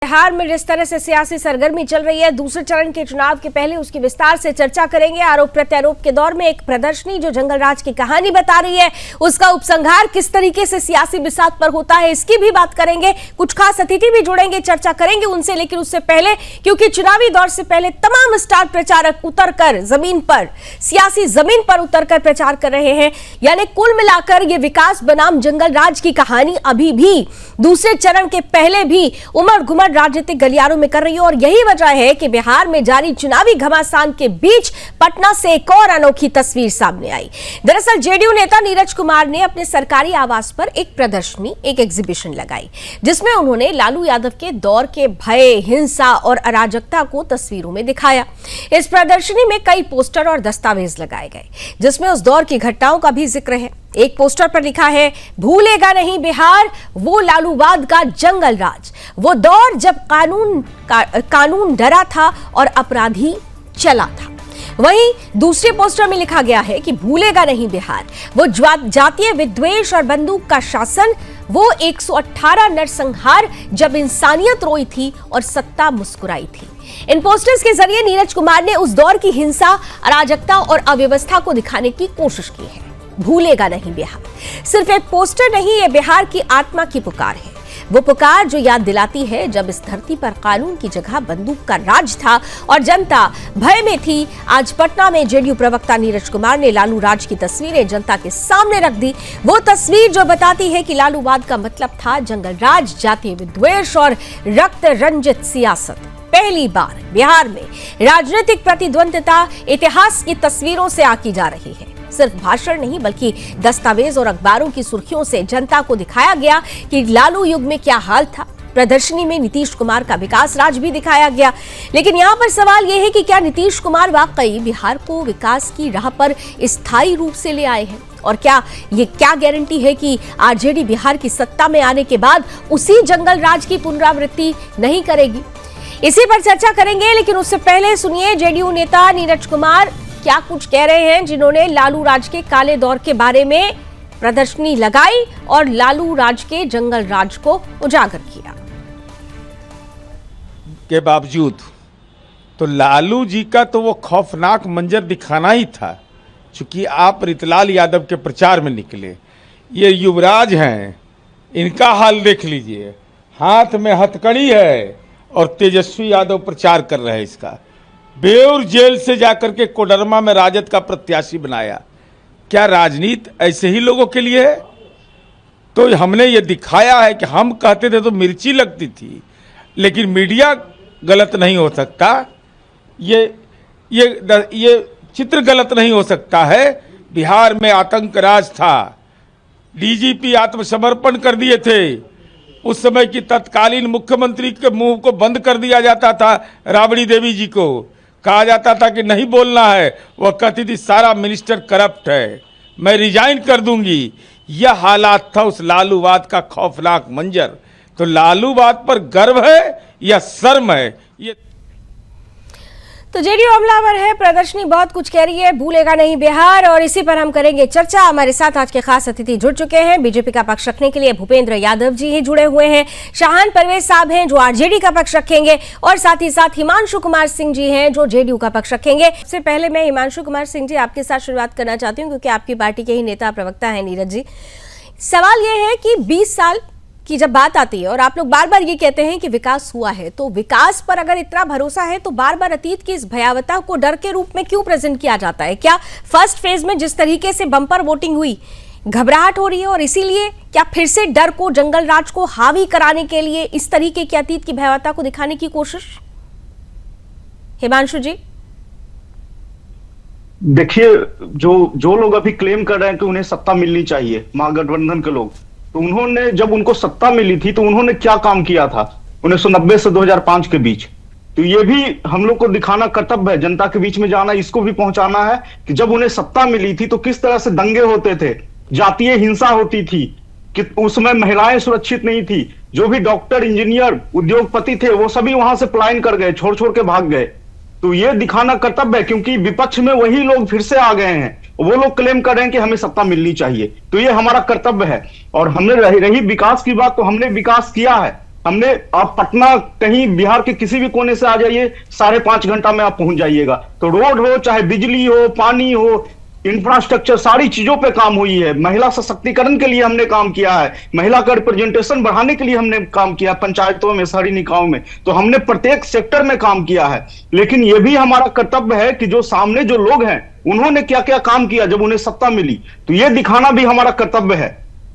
बिहार में जिस तरह से सियासी सरगर्मी चल रही है, दूसरे चरण के चुनाव के पहले उसकी विस्तार से चर्चा करेंगे। आरोप प्रत्यारोप के दौर में एक प्रदर्शनी जो जंगलराज की कहानी बता रही है, उसका उपसंहार किस तरीके से सियासी बिसात पर होता है, इसकी भी बात करेंगे। कुछ खास अतिथि भी जुड़ेंगे, चर्चा करेंगे उनसे। लेकिन उससे पहले, क्योंकि चुनावी दौर से पहले तमाम स्टार प्रचारक उतरकर जमीन पर, सियासी जमीन पर उतरकर प्रचार कर रहे हैं, यानी कुल मिलाकर ये विकास बनाम जंगलराज की कहानी अभी भी दूसरे चरण के पहले भी उमड़ घुमड़ राजनीतिक गलियारों में कर रही है। और यही वजह है कि बिहार में जारी चुनावी घमासान के बीच पटना से एक और अनोखी तस्वीर सामने आई। दरअसल जेडीयू नेता नीरज कुमार ने अपने सरकारी आवास पर एक प्रदर्शनी, एक एग्जीबिशन लगाई, जिसमें उन्होंने लालू यादव के दौर के भय, हिंसा और अराजकता को तस्वीरों में दिखाया। इस प्रदर्शनी में कई पोस्टर और दस्तावेज लगाए गए, जिसमें उस दौर की घटनाओं का भी जिक्र है। एक पोस्टर पर लिखा है, भूलेगा नहीं बिहार वो लालूवाद का जंगल राज, वो दौर जब कानून डरा था और अपराधी चला था। वहीं दूसरे पोस्टर में लिखा गया है कि भूलेगा नहीं बिहार वो जातीय विद्वेष और बंदूक का शासन, वो 118 नरसंहार जब इंसानियत रोई थी और सत्ता मुस्कुराई थी। इन पोस्टर्स के जरिए नीरज कुमार ने उस दौर की हिंसा, अराजकता और अव्यवस्था को दिखाने की कोशिश की है। भूलेगा नहीं बिहार सिर्फ एक पोस्टर नहीं, ये बिहार की आत्मा की पुकार है। वो पुकार जो याद दिलाती है जब इस धरती पर कानून की जगह बंदूक का राज था और जनता भय में थी। आज पटना में जेडीयू प्रवक्ता नीरज कुमार ने लालू राज की तस्वीरें जनता के सामने रख दी। वो तस्वीर जो बताती है कि लालूवाद का मतलब था जंगल राज, जातीय विद्वेष और रक्त रंजित सियासत। पहली बार बिहार में राजनीतिक प्रतिद्वंद्विता इतिहास की तस्वीरों से आकी जा रही है। सिर्फ भाषण नहीं, बल्कि दस्तावेज और अखबारों की सुर्खियों से जनता को दिखाया गया कि लालू युग में क्या हाल था। प्रदर्शनी में नीतीश कुमार का विकास राज भी दिखाया गया। लेकिन यहां पर सवाल यह है कि क्या नीतीश कुमार वाकई बिहार को विकास की राह पर स्थायी रूप से ले आए हैं? और क्या गारंटी है कि आरजेडी बिहार की सत्ता में आने के बाद उसी जंगल राज की पुनरावृत्ति नहीं करेगी? इसी पर चर्चा करेंगे। लेकिन उससे पहले सुनिए जेडीयू नेता नीरज कुमार क्या कुछ कह रहे हैं, जिन्होंने लालू राज के काले दौर के बारे में प्रदर्शनी लगाई और लालू राज के जंगल राज को उजागर किया। के बावजूद तो लालू जी का तो वो खौफनाक मंजर दिखाना ही था। चूंकि आप रितलाल यादव के प्रचार में निकले, ये युवराज हैं, इनका हाल देख लीजिए, हाथ में हथकड़ी है और तेजस्वी यादव प्रचार कर रहे हैं इसका। बेऊर जेल से जाकर के कोडरमा में राजद का प्रत्याशी बनाया। क्या राजनीति ऐसे ही लोगों के लिए है? तो हमने ये दिखाया है कि हम कहते थे तो मिर्ची लगती थी, लेकिन मीडिया गलत नहीं हो सकता, ये चित्र गलत नहीं हो सकता है। बिहार में आतंक राज था, डीजीपी आत्मसमर्पण कर दिए थे। उस समय की तत्कालीन मुख्यमंत्री के मुंह को बंद कर दिया जाता था। राबड़ी देवी जी को कहा जाता था कि नहीं बोलना है, वह कहती थी सारा मिनिस्टर करप्ट है, मैं रिजाइन कर दूंगी। यह हालात था उस लालूवाद का खौफनाक मंजर। तो लालूवाद पर गर्व है या शर्म है? ये तो जेडीयू हमलावर है, प्रदर्शनी बहुत कुछ कह रही है, भूलेगा नहीं बिहार, और इसी पर हम करेंगे चर्चा। हमारे साथ आज के खास अतिथि जुड़ चुके हैं। बीजेपी का पक्ष रखने के लिए भूपेंद्र यादव जी ही जुड़े हुए हैं, शाहान परवेज साहब हैं जो आरजेडी का पक्ष रखेंगे, और साथ ही साथ हिमांशु कुमार सिंह जी हैं जो जेडीयू का पक्ष रखेंगे। सबसे पहले मैं हिमांशु कुमार सिंह जी आपके साथ शुरुआत करना चाहती हूँ, क्योंकि आपकी पार्टी के ही नेता प्रवक्ता है नीरज जी। सवाल यह है कि 20 साल की जब बात आती है और आप लोग बार बार ये कहते हैं कि विकास हुआ है, तो विकास पर अगर इतना भरोसा है तो बार बार अतीत की इस भयावहता को डर के रूप में क्यों प्रेजेंट किया जाता है? क्या फर्स्ट फेज में जिस तरीके से बम्पर वोटिंग हुई, घबराहट हो रही है, और इसीलिए क्या फिर से डर को, जंगल राज को हावी कराने के लिए इस तरीके की अतीत की भयावहता को दिखाने की कोशिश? हिमांशु जी देखिए, जो लोग अभी क्लेम कर रहे हैं कि उन्हें सत्ता मिलनी चाहिए, महागठबंधन के लोग, तो उन्होंने जब उनको सत्ता मिली थी तो उन्होंने क्या काम किया था 1990 से 2005 के बीच? तो ये भी हम लोग को दिखाना कर्तव्य है, जनता के बीच में जाना, इसको भी पहुंचाना है कि जब उन्हें सत्ता मिली थी तो किस तरह से दंगे होते थे, जातीय हिंसा होती थी, कि उस समय महिलाएं सुरक्षित नहीं थी। जो भी डॉक्टर, इंजीनियर, उद्योगपति थे वो सभी वहां से पलायन कर गए, छोड़ छोड़ के भाग गए। तो ये दिखाना कर्तव्य है, क्योंकि विपक्ष में वही लोग फिर से आ गए हैं, वो लोग क्लेम कर रहे हैं कि हमें सत्ता मिलनी चाहिए। तो ये हमारा कर्तव्य है। और हमने रही विकास की बात, तो हमने विकास किया है। हमने, आप पटना कहीं बिहार के किसी भी कोने से आ जाइए, 5.5 घंटा में आप पहुंच जाइएगा। तो रोड हो, चाहे बिजली हो, पानी हो, इंफ्रास्ट्रक्चर, सारी चीजों पे काम हुई है। महिला सशक्तिकरण के लिए हमने काम किया है, महिला का रिप्रेजेंटेशन बढ़ाने के लिए हमने काम किया, पंचायतों में, शहरी निकायों में। तो हमने प्रत्येक सेक्टर में काम किया है। लेकिन यह भी हमारा कर्तव्य है कि जो सामने जो लोग हैं, उन्होंने क्या क्या काम किया जब उन्हें सत्ता मिली, तो यह दिखाना भी हमारा कर्तव्य है।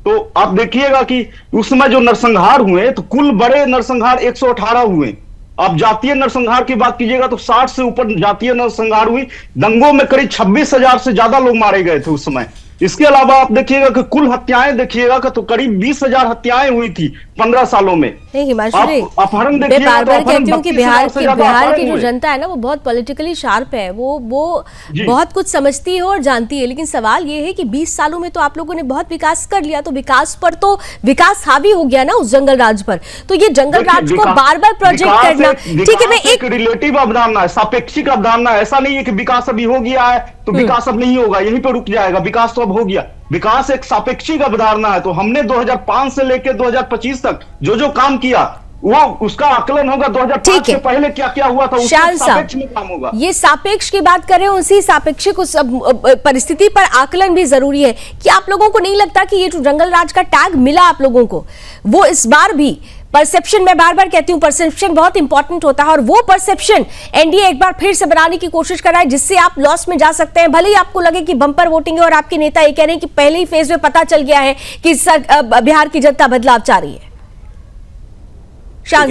तो आप देखिएगा कि उस समय जो नरसंहार हुए, तो कुल बड़े नरसंहार 118 हुए। आप जातीय नरसंहार की बात कीजिएगा तो 60 से ऊपर जातीय नरसंहार हुई। दंगों में करीब 26,000 से ज्यादा लोग मारे गए थे उस समय। इसके अलावा आप देखिएगा कि कुल हत्याएं देखिएगा तो करीब 20,000 हत्याएं हुई थी 15 सालों में। नहीं हिमांशु जी, अपहरण मैं देखिएगा बार तो बार अपहरण कहती हूँ कि 32,000 बिहार की जो हुए। जनता है ना, वो बहुत पॉलिटिकली शार्प है, वो जी। बहुत कुछ समझती है और जानती है। लेकिन सवाल ये है कि 20 सालों में तो आप लोगों ने बहुत विकास कर लिया, तो विकास पर तो विकास हावी हो गया ना उस जंगल राज पर। तो ये जंगल राज को बार बार प्रोजेक्ट करना, ठीक है, मैं एक रिलेटिव अवधारणा है, सापेक्षिक अवधारणा है। ऐसा नहीं है कि विकास अभी हो गया है तो विकास अब नहीं होगा, यहीं पे रुक जाएगा। विकास तो अब हो गया। विकास एक सापेक्षिक अवधारणा है। तो हमने 2005 से लेकर 2025 तक जो जो काम किया, वो उसका आकलन होगा 2005 से पहले क्या क्या हुआ था, उसके सापेक्ष में काम होगा। ये सापेक्ष की बात करें, उसी सापेक्षिक उस परिस्थिति पर आकलन भी जरूरी है। कि आप लोगों को नहीं लगता कि ये जो जंगल राज का टैग मिला आप लोगों को, वो इस बार भी परसेप्शन, मैं बार बार कहती हूं परसेप्शन बहुत इंपॉर्टेंट होता है, और वो परसेप्शन एनडीए एक बार फिर से बनाने की कोशिश कर रहा है, जिससे आप लॉस में जा सकते हैं। भले ही आपको लगे कि बम्पर वोटिंग है और आपके नेता ये कह रहे हैं कि पहले ही फेज में पता चल गया है कि बिहार की जनता बदलाव चाह रही है।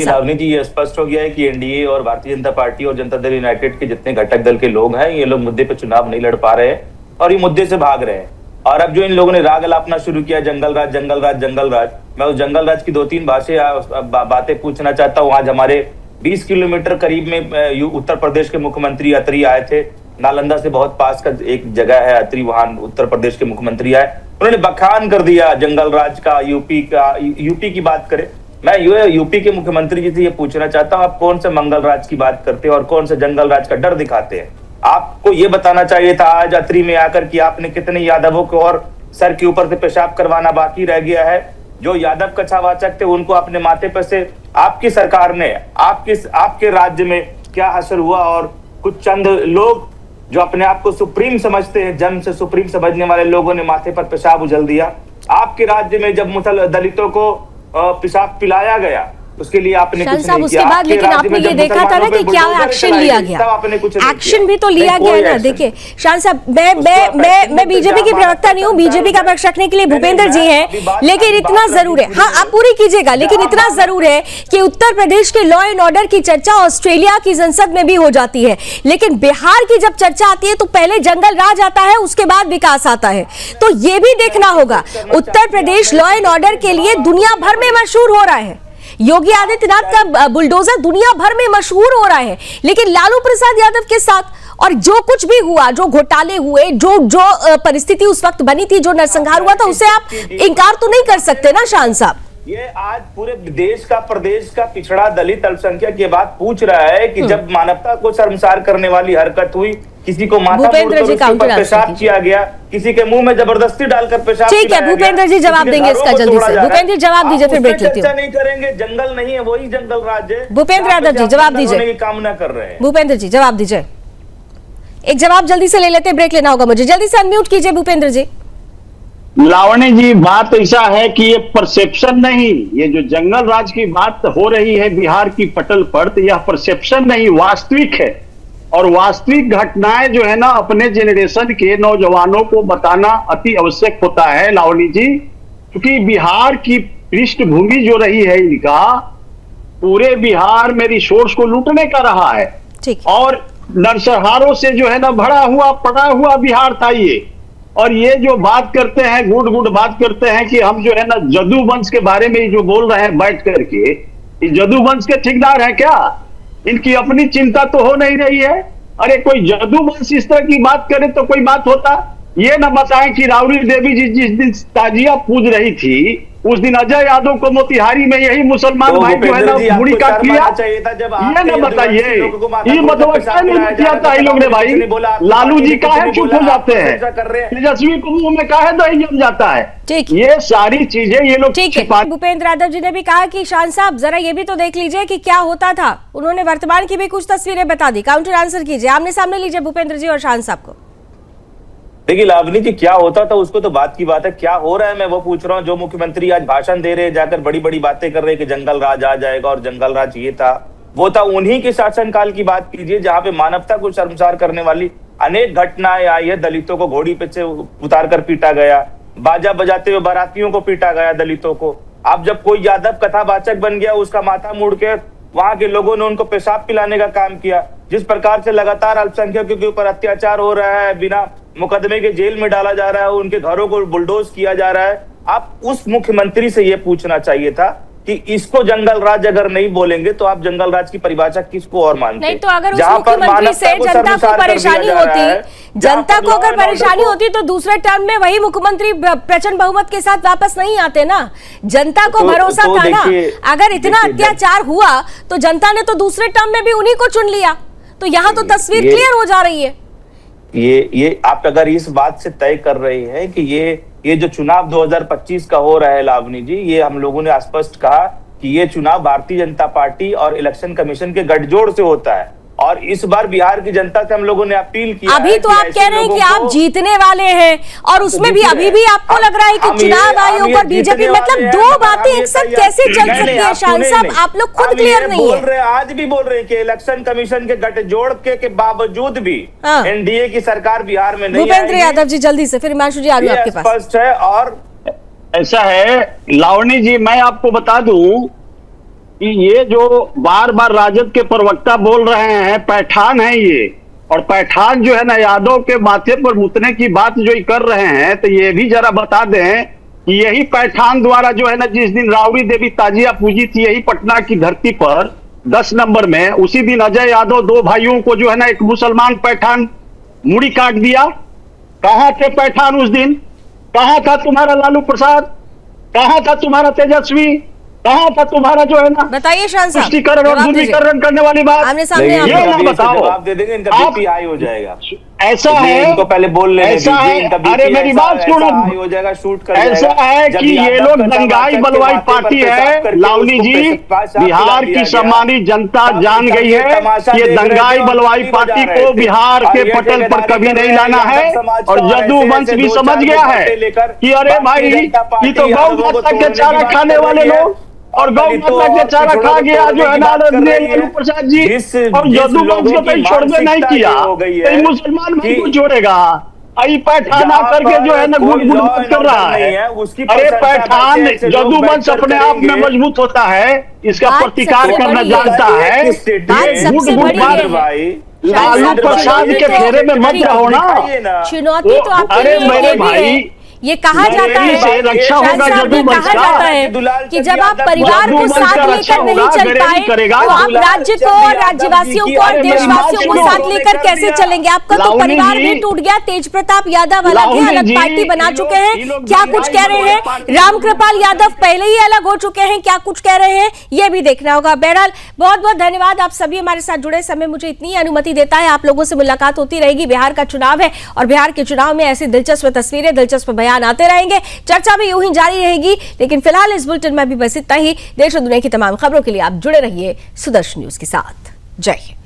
लावनी जी, ये स्पष्ट हो गया है कि एनडीए और भारतीय जनता पार्टी और जनता दल यूनाइटेड के जितने घटक दल के लोग हैं, ये लोग मुद्दे पे चुनाव नहीं लड़ पा रहे हैं और ये मुद्दे से भाग रहे हैं। और अब जो इन लोगों ने राग अलापना शुरू किया, जंगल राज जंगल राज जंगल राज, मैं उस जंगल राज की 2-3 बातें पूछना चाहता हूँ। आज हमारे 20 किलोमीटर करीब में उत्तर प्रदेश के मुख्यमंत्री अत्री आए थे। नालंदा से बहुत पास का एक जगह है अत्री, वहां उत्तर प्रदेश के मुख्यमंत्री आए, उन्होंने बखान कर दिया जंगल राज का, यूपी की बात करें। मैं यूपी के मुख्यमंत्री जी से ये पूछना चाहता हूँ, आप कौन से मंगल राज की बात करते हैं और कौन से जंगल राज का डर दिखाते हैं? आपको ये बताना चाहिए था आज अत्री में आकर कि आपने कितने यादवों को और सर के ऊपर से पेशाब करवाना बाकी रह गया है। जो यादव कछावाचक थे उनको अपने माथे पर से आपकी सरकार ने, आपके राज्य में क्या असर हुआ? और कुछ चंद लोग जो अपने आप को सुप्रीम समझते हैं, जन्म से सुप्रीम समझने वाले लोगों ने माथे पर पेशाब उछल दिया। आपके राज्य में जब दलितों को पेशाब पिलाया गया, उसके लिए आपने कुछ नहीं किया। उसके बाद लेकिन आपने ये देखा था ना कि क्या एक्शन लिया गया, एक्शन भी तो लिया गया ना। देखिए शान साहब, मैं बीजेपी की प्रवक्ता नहीं हूँ, बीजेपी का पक्ष रखने के लिए भूपेंद्र जी हैं, लेकिन इतना जरूर है, हाँ आप पूरी कीजिएगा, लेकिन इतना जरूर है कि उत्तर प्रदेश के लॉ एंड ऑर्डर की चर्चा ऑस्ट्रेलिया की संसद में भी हो जाती है, लेकिन बिहार की जब चर्चा आती है तो पहले जंगल राज आता है, उसके बाद विकास आता है। तो ये भी देखना होगा, Uttar Pradesh law and order के लिए दुनिया भर में मशहूर हो रहा है, योगी आदित्यनाथ का बुलडोजर दुनिया भर में मशहूर हो रहा है, लेकिन लालू प्रसाद यादव के साथ और जो कुछ भी हुआ, जो घोटाले हुए, जो परिस्थिति उस वक्त बनी थी, जो नरसंहार हुआ था, उसे आप इनकार तो नहीं कर सकते ना शान साहब। ये आज पूरे देश का, प्रदेश का पिछड़ा दलित अल्पसंख्यक ये बात पूछ रहा है कि जब मानवता को शर्मसार करने वाली हरकत हुई, किसी को माथा मोड़कर पेशाब किया गया, किसी के मुंह में जबरदस्ती डालकर पेशाब, ठीक है भूपेंद्र जी जवाब देंगे इसका जल्दी से। भूपेंद्र जी जवाब दीजिए, फिर ब्रेक लेती हूं। नहीं करेंगे, जंगल नहीं है, वही जंगल राज है। भूपेंद्र यादव जी जवाब दीजिए, कामना कर रहे हैं। भूपेंद्र जी जवाब दीजिए, एक जवाब जल्दी से ले लेते हैं, ब्रेक लेना होगा मुझे, जल्दी से अनम्यूट कीजिए भूपेंद्र जी। लावणी जी, बात ऐसा है कि ये परसेप्शन नहीं, ये जो जंगल राज की बात हो रही है बिहार की पटल पर, तो यह परसेप्शन नहीं, वास्तविक है। और वास्तविक घटनाएं जो है ना, अपने जेनरेशन के नौजवानों को बताना अति आवश्यक होता है लावणी जी, क्योंकि बिहार की पृष्ठभूमि जो रही है इनका, पूरे बिहार में रिसोर्स को लूटने का रहा है, और नरसंहारों से जो है ना भरा हुआ पड़ा हुआ बिहार था ये। और ये जो बात करते हैं, गुड बात करते हैं कि हम जो है ना जदू वंश के बारे में जो बोल रहे हैं बैठ करके, ये जदू वंश के ठेकेदार है क्या? इनकी अपनी चिंता तो हो नहीं रही है। अरे कोई जदू वंश इस तरह की बात करे तो कोई बात होता। ये ना बताएं कि राबड़ी देवी जी जिस दिन ताजिया पूज रही थी, उस दिन अजय यादव को मोतिहारी में यही मुसलमान तो भाई जो है ना मुड़ी काट लिया। चाहिए था जब ये ना बताइए, ये मतलब क्या नहीं किया था इन लोग ने भाई। लालू जी काहे चुप हो जाते हैं, तेजस्वी को मुंह में काहे दही जम जाता है। ठीक, ये सारी चीजें ये लोग ठीक है। भूपेंद्र यादव जी ने भी कहा कि शान साहब जरा ये भी तो देख लीजिए कि क्या होता था। उन्होंने वर्तमान की भी कुछ तस्वीरें बता दी। काउंटर आंसर कीजिए, आमने सामने लीजिए भूपेंद्र जी और शान साहब को। देखिए लावनी जी, क्या होता था उसको तो बात की बात है, क्या हो रहा है मैं वो पूछ रहा हूँ। जो मुख्यमंत्री आज भाषण दे रहे हैं, जाकर बड़ी बड़ी बातें कर रहे हैं कि जंगल राज आ जाएगा और जंगल राज ये था वो था, उन्हीं के शासनकाल की बात कीजिए जहां पे मानवता को शर्मसार करने वाली अनेक घटनाएं आई है। दलितों को घोड़ी पे से उतार कर पीटा गया, बाजा बजाते हुए बारातियों को पीटा गया दलितों को। अब जब कोई यादव कथावाचक बन गया, उसका माथा मुड़ के वहां के लोगों ने उनको पेशाब पिलाने का काम किया। जिस प्रकार से लगातार अल्पसंख्यकों के ऊपर अत्याचार हो रहा है, बिना मुकदमे के जेल में डाला जा रहा है, उनके घरों को बुलडोज किया जा रहा है। आप उस मुख्यमंत्री से यह पूछना चाहिए था कि इसको जंगल राज अगर नहीं बोलेंगे तो आप जंगल राज की परिभाषा किसको और मानते? नहीं तो अगर उस मुख्यमंत्री से जनता को परेशानी होती, जनता को अगर परेशानी होती तो दूसरे टर्म में वही मुख्यमंत्री प्रचंड बहुमत के साथ वापस नहीं आते ना। जनता को भरोसा था ना, अगर इतना अत्याचार हुआ तो जनता ने तो दूसरे टर्म में भी उन्हीं को चुन लिया। तो यहाँ तो तस्वीर क्लियर हो जा रही है। ये आप अगर इस बात से तय कर रहे हैं कि ये जो चुनाव 2025 का हो रहा है लावनी जी, ये हम लोगों ने स्पष्ट कहा कि ये चुनाव भारतीय जनता पार्टी और इलेक्शन कमीशन के गठजोड़ से होता है। और इस बार बिहार की जनता से हम लोगों ने अपील किया। अभी तो आप कह रहे हैं कि आप जीतने वाले हैं और उसमें भी अभी भी आपको लग रहा है कि चुनाव आयोग और बीजेपी, मतलब दो बातें एक साथ कैसे चल सकती है? शान साहब आप लोग खुद क्लियर नहीं है। आज भी बोल रहे हैं कि इलेक्शन कमीशन के गठजोड़ के बावजूद भी एनडीए की सरकार बिहार में नहीं। भूपेंद्र यादव जी जल्दी से, फिर हिमांशु जी आ रही आपके पास। स्पष्ट है। और ऐसा है लावनी जी, मैं आपको बता दूं कि ये जो बार बार राजद के प्रवक्ता बोल रहे हैं पैठान है ये, और पैठान जो है ना यादव के माथे पर मुतने की बात जो कर रहे हैं, तो ये भी जरा बता दें कि यही पैठान द्वारा जो है ना जिस दिन राबड़ी देवी ताजिया पूजी थी यही पटना की धरती पर 10 नंबर में, उसी दिन अजय यादव दो भाइयों को जो है ना एक मुसलमान पैठान मुड़ी काट दिया। कहां थे पैठान उस दिन? कहां था तुम्हारा लालू प्रसाद? कहां था तुम्हारा तेजस्वी? कहां था तुम्हारा जो है ना बताइए शान साहब, पुष्टिकरण और ध्रुवीकरण करने वाली बात? आमने सामने ये ना बताओ। जवाब दे देंगे, इनका बीपी हाई हो जाएगा। ऐसा है, इनको पहले बोल लेने ऐसा है, अरे मेरी बात सुनो, हो जाएगा, शूट कर ऐसा है कि ये लोग दंगाई बलवाई पार्टी है लावनी जी। बिहार की सम्मानित जनता जान गई है कि ये दंगाई बलवाई पार्टी को बिहार के पटल पर कभी नहीं लाना है। और जदू वंश भी समझ गया है कि अरे भाई ये तो गौ माता के चारा खाने वाले लोग, और गौ माता के चारा खा गया जो है ना लालू प्रसाद जी, और जदू वंश को कहीं छोड़ने नहीं किया तो मुसलमान भाई को छोड़ेगा। आई पैठान आकर के जो है ना गुट कर रहा है। अरे पैठान जदू वंश अपने आप में मजबूत होता है, इसका प्रतिकार करना जानता है। लालू प्रसाद के फेरे में मत रहो ना। चुनौती तो आपके अरे लिए मेरे ये भी भाई, है, ये कहा जाता है, रक्षा होगा जदू वंश कहा जाता है कि जब आप परिवार को साथ लेकर नहीं चल पाए तो आप राज्य को और राज्यवासियों को और देशवासियों को साथ लेकर कैसे चलेंगे? आपका तो परिवार भी टूट गया। तेज प्रताप यादव अलग है, अलग पार्टी बना चुके हैं, क्या कुछ कह रहे हैं? रामकृपाल यादव पहले ही अलग हो चुके हैं, क्या कुछ कह रहे हैं ये भी देखना होगा। बहरहाल बहुत बहुत धन्यवाद आप सभी हमारे साथ जुड़े। समय मुझे इतनी अनुमति देता है, आप लोगों से मुलाकात होती रहेगी। बिहार का चुनाव है और बिहार के चुनाव में ऐसी दिलचस्प तस्वीरें, दिलचस्प बयान आते रहेंगे, चर्चा भी यूं ही जारी रहेगी। लेकिन फिलहाल इस बुलेटिन में भी बस इतना ही। देश और दुनिया की तमाम खबरों के लिए आप जुड़े रहिए सुदर्शन न्यूज के साथ। जय हिंद।